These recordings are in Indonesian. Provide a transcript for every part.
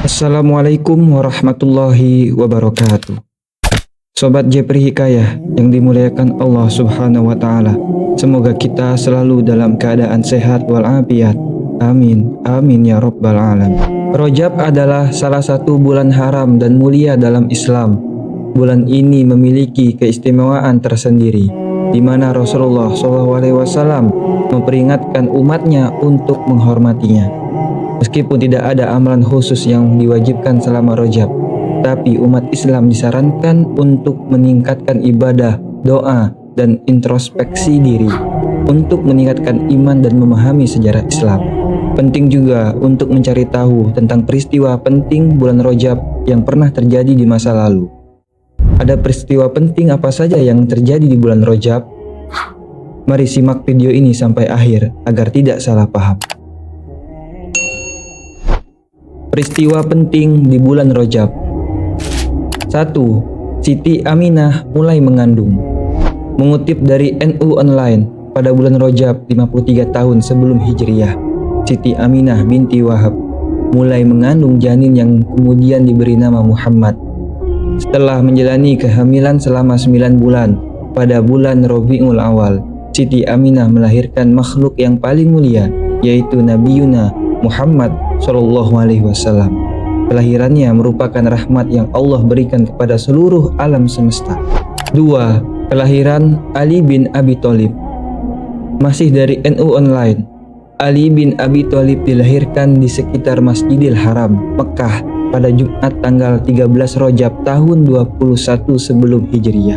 Assalamualaikum warahmatullahi wabarakatuh. Sobat Jepri Hikayah yang dimuliakan Allah Subhanahu wa Ta'ala, semoga kita selalu dalam keadaan sehat walafiat. Amin, amin ya Rabbal Alamin. Rajab adalah salah satu bulan haram dan mulia dalam Islam. Bulan ini memiliki keistimewaan tersendiri, di mana Rasulullah SAW memperingatkan umatnya untuk menghormatinya. Meskipun tidak ada amalan khusus yang diwajibkan selama Rajab, tapi umat Islam disarankan untuk meningkatkan ibadah, doa, dan introspeksi diri untuk meningkatkan iman dan memahami sejarah Islam. Penting juga untuk mencari tahu tentang peristiwa penting bulan Rajab yang pernah terjadi di masa lalu. Ada peristiwa penting apa saja yang terjadi di bulan Rajab? Mari simak video ini sampai akhir agar tidak salah paham. Peristiwa penting di bulan Rajab. 1. Siti Aminah mulai mengandung. Mengutip dari NU Online, pada bulan Rajab 53 tahun sebelum Hijriah, Siti Aminah binti Wahab mulai mengandung janin yang kemudian diberi nama Muhammad. Setelah menjalani kehamilan selama 9 bulan, pada bulan Rabiul Awal, Siti Aminah melahirkan makhluk yang paling mulia, yaitu Nabi Yuna Muhammad SAW. Kelahirannya merupakan rahmat yang Allah berikan kepada seluruh alam semesta. 2. Kelahiran Ali bin Abi Thalib. Masih dari NU Online, Ali bin Abi Thalib dilahirkan di sekitar Masjidil Haram, Mekah, pada Jumat tanggal 13 Rajab tahun 21 sebelum Hijriah.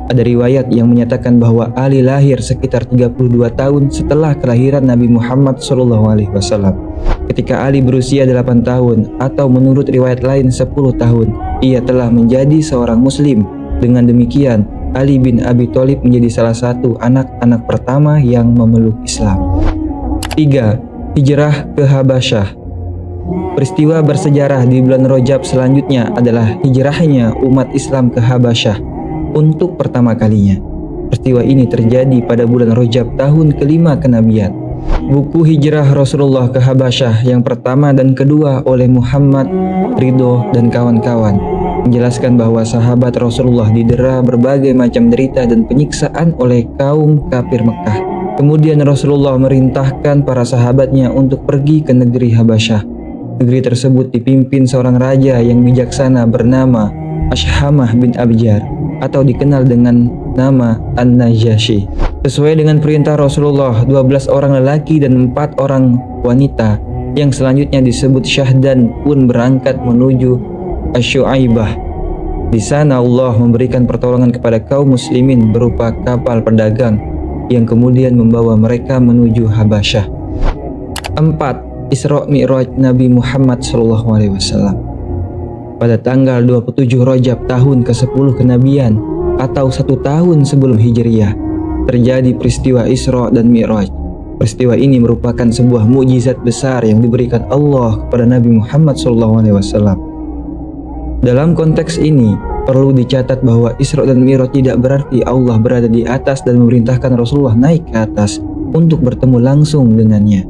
Ada riwayat yang menyatakan bahwa Ali lahir sekitar 32 tahun setelah kelahiran Nabi Muhammad SAW. Ketika Ali berusia 8 tahun, atau menurut riwayat lain 10 tahun, ia telah menjadi seorang muslim. Dengan demikian, Ali bin Abi Thalib menjadi salah satu anak-anak pertama yang memeluk Islam. 3. Hijrah ke Habasyah. Peristiwa bersejarah di bulan Rajab selanjutnya adalah hijrahnya umat Islam ke Habasyah untuk pertama kalinya. Peristiwa ini terjadi pada bulan Rajab tahun kelima kenabian. Buku Hijrah Rasulullah ke Habasyah yang pertama dan kedua oleh Muhammad Ridho dan kawan-kawan menjelaskan bahwa sahabat Rasulullah didera berbagai macam derita dan penyiksaan oleh kaum kafir Mekah. Kemudian Rasulullah merintahkan para sahabatnya untuk pergi ke negeri Habasyah. Negeri tersebut dipimpin seorang raja yang bijaksana bernama Ashhamah bin Abjar, atau dikenal dengan nama An-Najasyi. Sesuai dengan perintah Rasulullah, 12 orang lelaki dan 4 orang wanita yang selanjutnya disebut Syahdan pun berangkat menuju Asy-Syu'aibah. Di sana Allah memberikan pertolongan kepada kaum muslimin berupa kapal perdagang yang kemudian membawa mereka menuju Habasyah. 4. Isra Mi'raj Nabi Muhammad SAW. Pada tanggal 27 Rajab tahun ke-10 kenabian, atau 1 tahun sebelum Hijriah, terjadi peristiwa Isra dan Mi'raj. Peristiwa ini merupakan sebuah mukjizat besar yang diberikan Allah kepada Nabi Muhammad SAW. Dalam konteks ini, perlu dicatat bahwa Isra dan Mi'raj tidak berarti Allah berada di atas dan memerintahkan Rasulullah naik ke atas untuk bertemu langsung dengannya.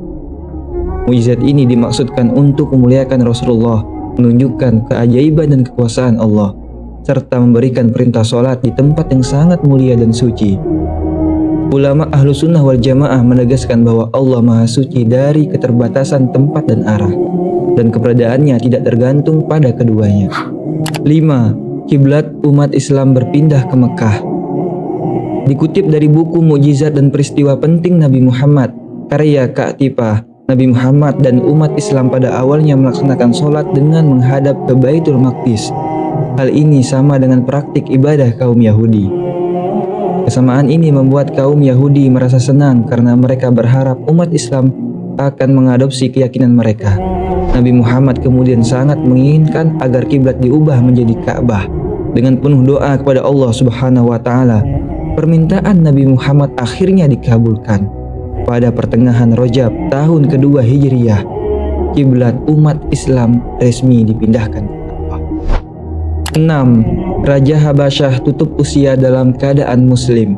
Mukjizat ini dimaksudkan untuk memuliakan Rasulullah, menunjukkan keajaiban dan kekuasaan Allah, serta memberikan perintah sholat di tempat yang sangat mulia dan suci. Ulama Ahlu Sunnah wal Jamaah menegaskan bahwa Allah Maha Suci dari keterbatasan tempat dan arah, dan keberadaannya tidak tergantung pada keduanya. 5. Kiblat umat Islam berpindah ke Mekah. Dikutip dari buku Mukjizat dan Peristiwa Penting Nabi Muhammad, karya Ka'tifah, Nabi Muhammad dan umat Islam pada awalnya melaksanakan sholat dengan menghadap ke Baitul Maqdis. Hal ini sama dengan praktik ibadah kaum Yahudi. Kesamaan ini membuat kaum Yahudi merasa senang karena mereka berharap umat Islam akan mengadopsi keyakinan mereka. Nabi Muhammad kemudian sangat menginginkan agar kiblat diubah menjadi Ka'bah. Dengan penuh doa kepada Allah Subhanahu wa Ta'ala, permintaan Nabi Muhammad akhirnya dikabulkan. Pada pertengahan Rajab tahun kedua Hijriah, kiblat umat Islam resmi dipindahkan ke Ka'bah. 6. Raja Habasyah tutup usia dalam keadaan muslim.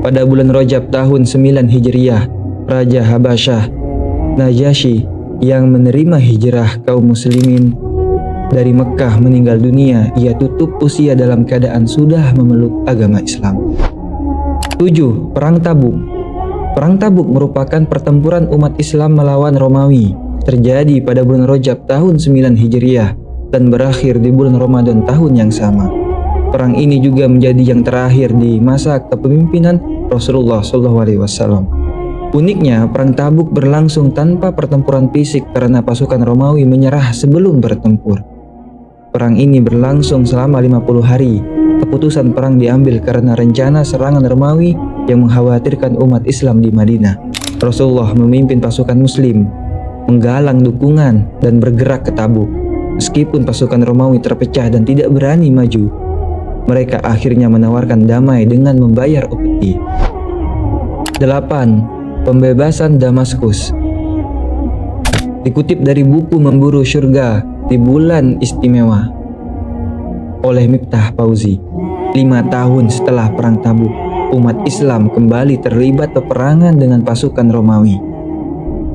Pada bulan Rajab tahun 9 Hijriah, Raja Habasyah Najasyi yang menerima hijrah kaum muslimin dari Mekkah meninggal dunia, ia tutup usia dalam keadaan sudah memeluk agama Islam. 7. Perang Tabuk. Perang Tabuk merupakan pertempuran umat Islam melawan Romawi, terjadi pada bulan Rajab tahun 9 Hijriah dan berakhir di bulan Ramadan tahun yang sama. Perang ini juga menjadi yang terakhir di masa kepemimpinan Rasulullah SAW. Uniknya, perang Tabuk berlangsung tanpa pertempuran fisik karena pasukan Romawi menyerah sebelum bertempur. Perang ini berlangsung selama 50 hari. Keputusan perang diambil karena rencana serangan Romawi yang mengkhawatirkan umat Islam di Madinah. Rasulullah memimpin pasukan Muslim, menggalang dukungan dan bergerak ke Tabuk. Meskipun pasukan Romawi terpecah dan tidak berani maju, mereka akhirnya menawarkan damai dengan membayar upeti. 8. Pembebasan Damaskus. Dikutip dari buku Memburu Syurga di Bulan Istimewa oleh Miftah Fauzi, 5 tahun setelah Perang Tabuk, umat Islam kembali terlibat peperangan dengan pasukan Romawi.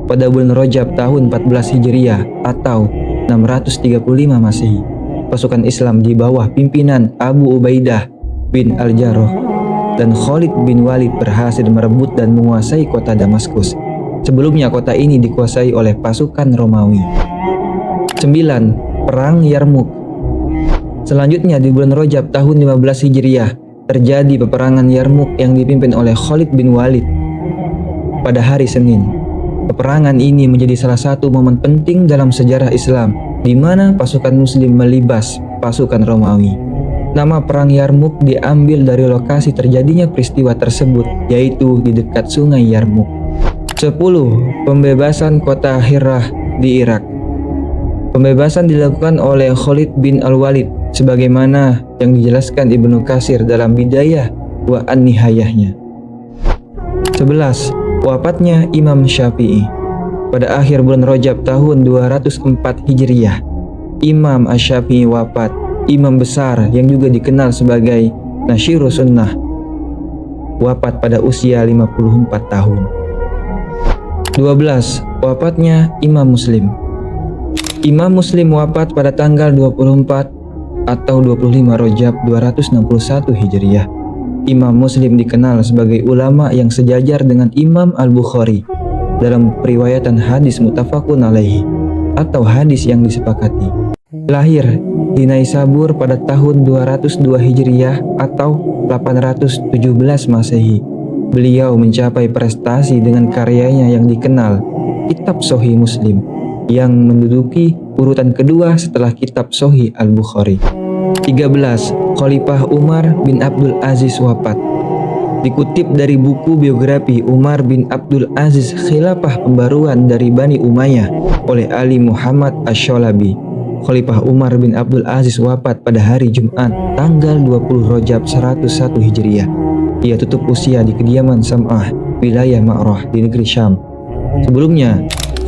Pada bulan Rajab tahun 14 Hijriah atau 635 Masehi, pasukan Islam di bawah pimpinan Abu Ubaidah bin Al-Jarrah dan Khalid bin Walid berhasil merebut dan menguasai kota Damaskus. Sebelumnya kota ini dikuasai oleh pasukan Romawi. 9. Perang Yarmuk. Selanjutnya di bulan Rajab tahun 15 Hijriah terjadi peperangan Yarmuk yang dipimpin oleh Khalid bin Walid pada hari Senin. Peperangan ini menjadi salah satu momen penting dalam sejarah Islam di mana pasukan Muslim melibas pasukan Romawi. Nama Perang Yarmuk diambil dari lokasi terjadinya peristiwa tersebut, yaitu di dekat sungai Yarmuk. 10. Pembebasan kota Hirah di Irak. Pembebasan dilakukan oleh Khalid bin Al-Walid sebagaimana yang dijelaskan Ibnu Katsir dalam Bidayah wa An-Nihayahnya. 11. Wafatnya Imam Syafi'i. Pada akhir bulan Rajab tahun 204 Hijriah, Imam Asy-Syafi'i wafat. Imam besar yang juga dikenal sebagai Nasyirus Sunnah, wafat pada usia 54 tahun. 12. Wafatnya Imam Muslim. Imam Muslim wafat pada tanggal 24 atau 25 Rajab 261 Hijriah. Imam Muslim dikenal sebagai ulama yang sejajar dengan Imam Al-Bukhari dalam periwayatan hadis muttafaqun alaihi atau hadis yang disepakati. Lahir di Naisabur pada tahun 202 Hijriah atau 817 Masehi. Beliau mencapai prestasi dengan karyanya yang dikenal Kitab Sahih Muslim yang menduduki urutan kedua setelah Kitab Sahih Al-Bukhari. 13. Khalifah Umar bin Abdul Aziz wafat. Dikutip dari buku biografi Umar bin Abdul Aziz Khilafah Pembaruan dari Bani Umayyah oleh Ali Muhammad Asy-Syalabi. Khalifah Umar bin Abdul Aziz wafat pada hari Jumat tanggal 20 Rajab 101 Hijriah. Ia tutup usia di kediaman Sam'ah, wilayah Ma'rah di negeri Syam. Sebelumnya,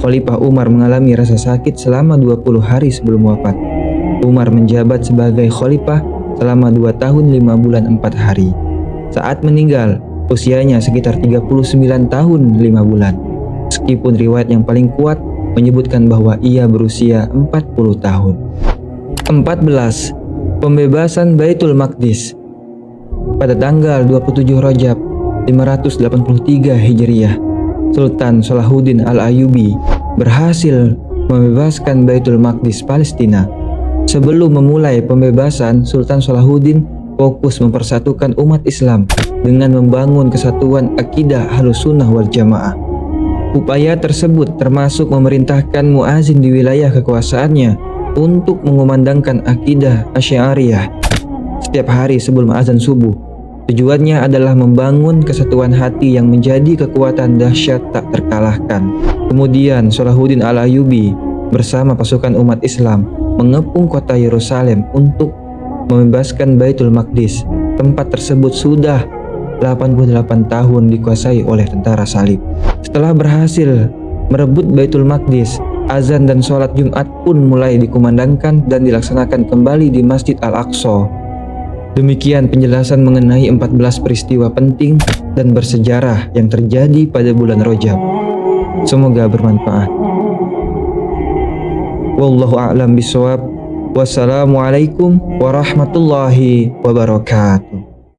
Khalifah Umar mengalami rasa sakit selama 20 hari sebelum wafat. Umar menjabat sebagai khalifah selama 2 tahun 5 bulan 4 hari. Saat meninggal, usianya sekitar 39 tahun 5 bulan. Meskipun riwayat yang paling kuat menyebutkan bahwa ia berusia 40 tahun. 14. Pembebasan Baitul Maqdis. Pada tanggal 27 Rajab 583 Hijriah, Sultan Salahuddin Al-Ayyubi berhasil membebaskan Baitul Maqdis Palestina. Sebelum memulai pembebasan, Sultan Salahuddin fokus mempersatukan umat Islam dengan membangun kesatuan akidah Ahlussunnah wal Jamaah. Upaya tersebut termasuk memerintahkan muazin di wilayah kekuasaannya untuk mengumandangkan akidah Asy'ariyah setiap hari sebelum azan subuh. Tujuannya adalah membangun kesatuan hati yang menjadi kekuatan dahsyat tak terkalahkan. Kemudian Salahuddin Al-Ayyubi bersama pasukan umat Islam mengepung kota Yerusalem untuk membebaskan Baitul Maqdis. Tempat tersebut sudah 88 tahun dikuasai oleh tentara salib. Setelah berhasil merebut Baitul Maqdis, azan dan sholat Jumat pun mulai dikumandangkan dan dilaksanakan kembali di Masjid Al-Aqsa. Demikian penjelasan mengenai 14 peristiwa penting dan bersejarah yang terjadi pada bulan Rajab. Semoga bermanfaat. Wallahu a'lam bishawab. Wassalamualaikum warahmatullahi wabarakatuh.